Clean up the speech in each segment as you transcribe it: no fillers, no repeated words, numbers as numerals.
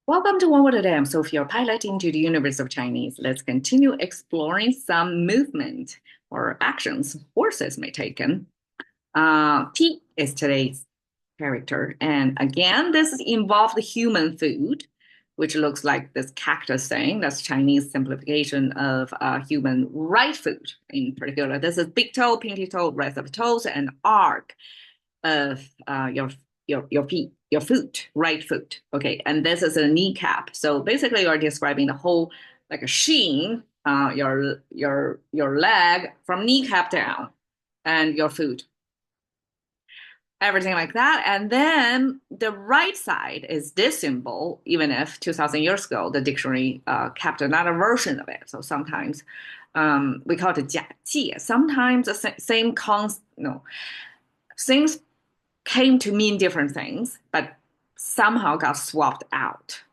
Welcome to OWAD. I'm Sophia, pilot into the universe of Chinese. Let's continue exploring some movement or actions horses may take. T is today's character. And again, this involves human food, which looks like this cactus thing. That's Chinese simplification of human right foot in particular. This is big toe, pinky toe, rest of the toes, and arc of your feet, your foot, right foot. Okay, and this is a kneecap. So basically, you're describing the whole like a shin, your leg from kneecap down, and your foot, everything like that. And then the right side is this symbol, even if 2,000 years ago the dictionary kept another version of it. So sometimes we call it 假借. Sometimes the same no, things came to mean different things, but somehow got swapped out.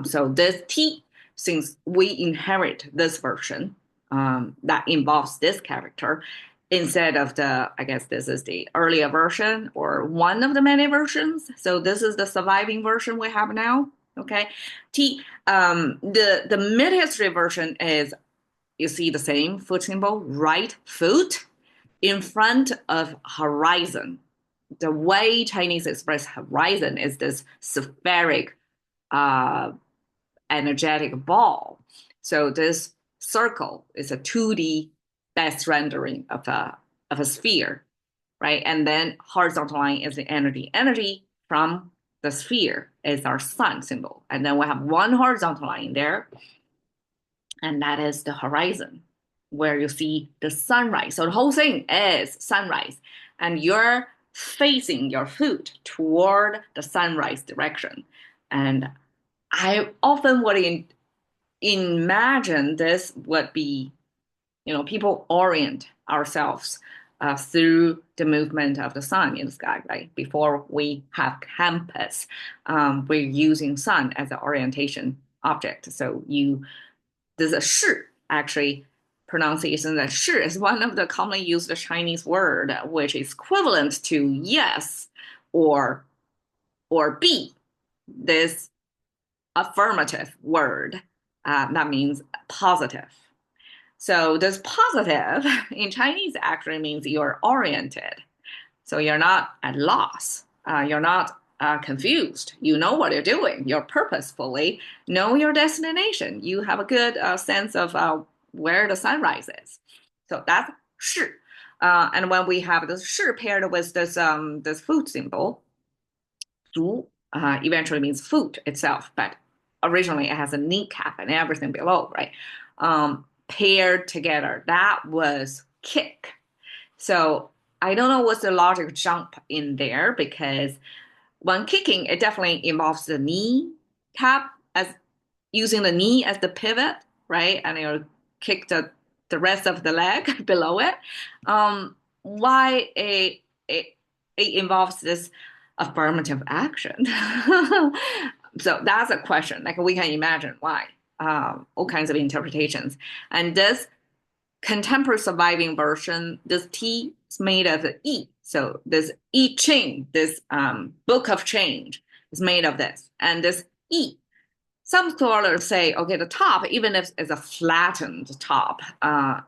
So this T, since we inherit this version that involves this character, instead of I guess this is the earlier version or one of the many versions. So this is the surviving version we have now. Okay, T. The mid-history version is you see the same foot symbol, right foot in front of horizon. The way Chinese express horizon is this spheric, uh, energetic ball. So this circle is a 2D best rendering of a sphere, right? And then horizontal line is the energy. Energy from the sphere is our sun symbol. And then we have one horizontal line there, and that is the horizon where you see the sunrise. So the whole thing is sunrise. And you're facing your foot toward the sunrise direction. And I often would imagine this would be, people orient ourselves through the movement of the sun in the sky, right? Before we have compass, we're using sun as an orientation object. So there's a 是 actually pronunciation that 是 is one of the commonly used Chinese word, which is equivalent to yes or be. This affirmative word that means positive. So this positive in Chinese actually means you're oriented. So you're not at loss. You're not confused. You know what you're doing. You're purposefully know your destination. You have a good sense of where the sunrise is. So that's 是. And when we have this 是 paired with this food symbol, 足 eventually means foot itself, but originally it has a kneecap and everything below, right? Paired together, that was kick. So I don't know what's the logic jump in there because when kicking, it definitely involves the knee cap as using the knee as the pivot, right? And you kick the rest of the leg below it. Why it involves this affirmative action? So that's a question. Like we can imagine why. All kinds of interpretations. And this contemporary surviving version, this T is made of E. So this I Ching, this book of change, is made of this. And this E, some scholars say, okay, the top, even if it's a flattened top,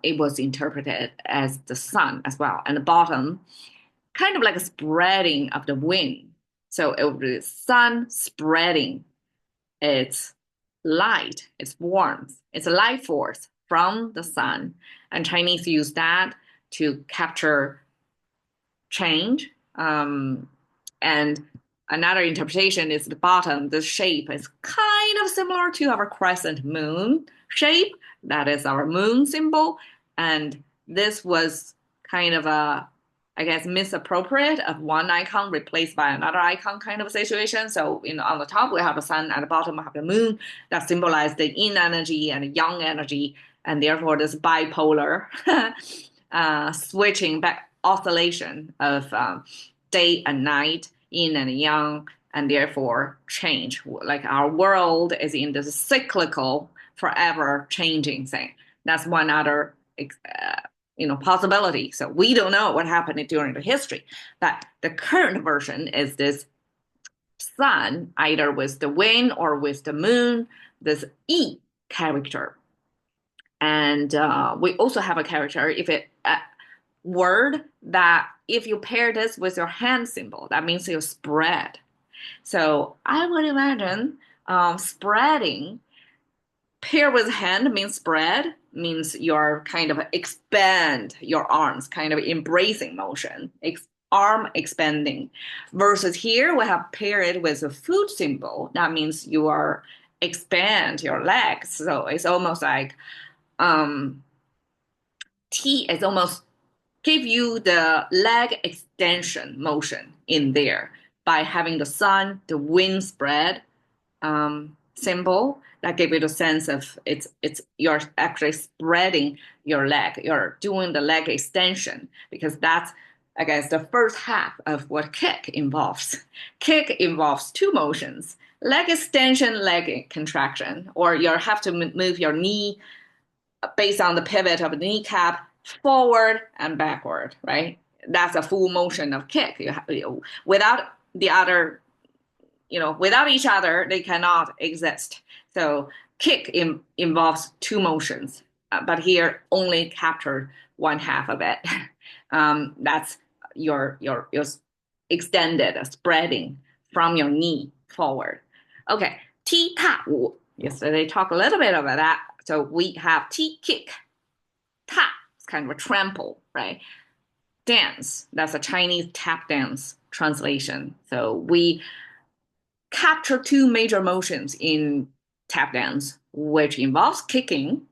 it was interpreted as the sun as well. And the bottom, kind of like a spreading of the wing. So it would be the sun spreading its light, its warmth, it's a light force from the sun. And Chinese use that to capture change. And another interpretation is the bottom, the shape is kind of similar to our crescent moon shape. That is our moon symbol. And this was kind of I guess, misappropriate of one icon replaced by another icon kind of situation. So, on the top, we have the sun, at the bottom, we have the moon that symbolize the yin energy and yang energy, and therefore this bipolar switching back oscillation of day and night, yin and yang, and therefore change. Like our world is in this cyclical, forever changing thing. That's one other possibility. So we don't know what happened during the history, but the current version is this sun, either with the wind or with the moon, this E character. And we also have a character if it word that if you pair this with your hand symbol, that means you spread. So I would imagine spreading pair with hand means spread, means you're kind of expand your arms, kind of embracing motion, arm expanding. Versus here, we have pair it with a foot symbol. That means you are expand your legs. So it's almost like um, T is almost give you the leg extension motion in there by having the sun, the wind spread symbol that give you the sense of it's you're actually spreading your leg. You're doing the leg extension because that's I guess the first half of what kick involves. Kick involves two motions: leg extension, leg contraction, or you have to move your knee based on the pivot of the kneecap forward and backward, right? That's a full motion of kick. Without the other, without each other, they cannot exist. So kick involves two motions, but here only captured one half of it. That's your extended spreading from your knee forward. Okay, 踢踏舞. Yesterday talked a little bit about that. So we have 踢 kick, 踏 it's kind of a trample, right? Dance, that's a Chinese tap dance translation. So we capture two major motions in tap dance, which involves kicking.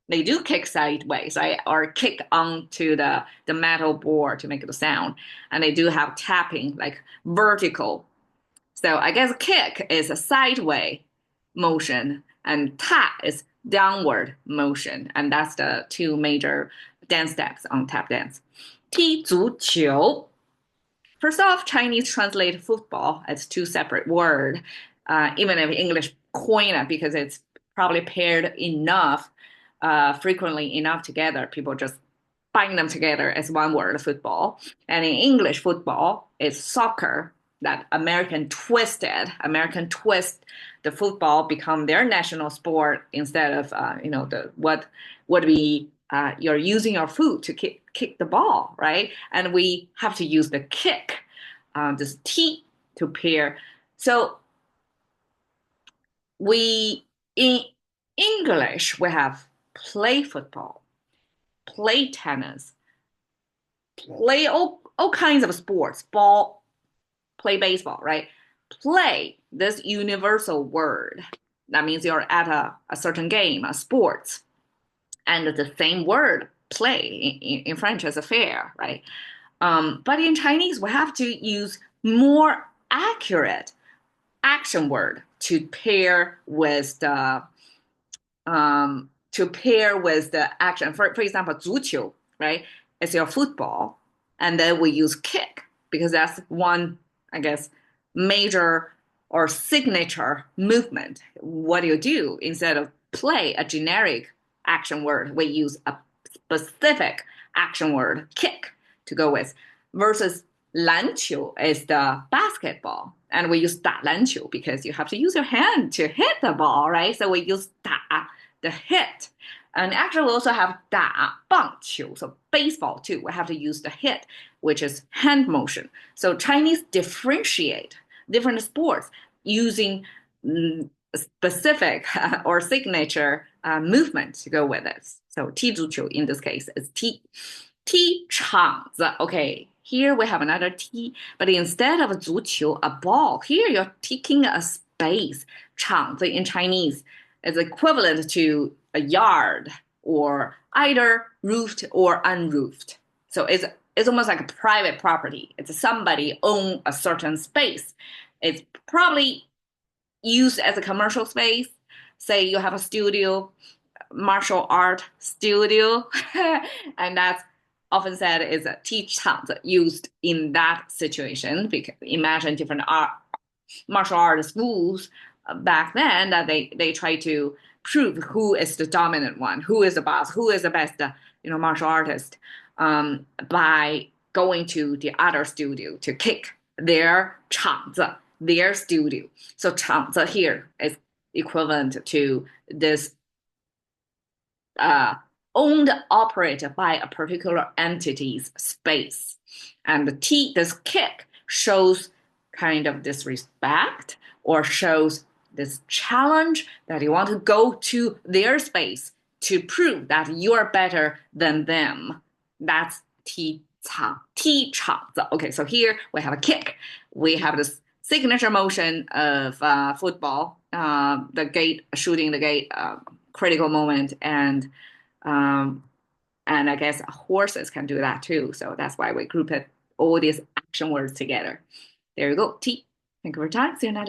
They do kick sideways, right? Or kick onto the metal board to make the sound. And they do have tapping, like vertical. So I guess kick is a sideways motion, and tap is downward motion. And that's the two major dance steps on tap dance. 踢足球. First off, Chinese translate football as two separate words, even if English coin it because it's probably paired enough, frequently enough together. People just bind them together as one word, football. And in English, football is soccer. That American twist the football become their national sport instead of what we you're using your foot to kick the ball, right? And we have to use the kick, this T to pair. So we in English we have play football, play tennis, play all kinds of sports, ball, play baseball, right? Play, this universal word. That means you're at a certain game, a sports. And the same word, play, in French is affair, right? But in Chinese, we have to use more accurate action word to pair with the action. For example, 足球, right? It's your football, and then we use kick because that's one, I guess, major or signature movement. What do you do instead of play, a generic action word? We use a specific action word, kick, to go with. Versus 篮球 is the basketball, and we use 打篮球 because you have to use your hand to hit the ball, right? So we use 打, the hit. And actually, we also have 打棒球, so baseball too. We have to use the hit, which is hand motion. So Chinese differentiate different sports using specific or signature movement to go with it. So 踢足球 in this case is 踢场子. Okay, here we have another 踢, but instead of 足球, a ball, here you're taking a space. 场子 in Chinese is equivalent to a yard or either roofed or unroofed. So it's almost like a private property. It's somebody own a certain space. It's probably used as a commercial space. Say you have a studio, martial art studio, and that's often said is a 踢场子 used in that situation. Because imagine different martial art schools back then that they try to prove who is the dominant one, who is the boss, who is the best martial artist, by going to the other studio to kick their 场子, their studio. So 场子 here is equivalent to this uh, owned, operated by a particular entity's space. And the T, this kick, shows kind of this respect or shows this challenge that you want to go to their space to prove that you're better than them. That's T 场, T 场子. Okay, so here we have a kick. We have this signature motion of football, the gate, shooting the gate, critical moment, um, and I guess horses can do that too. So that's why we group it all these action words together. There you go. T. Thank you for your time. See you next time.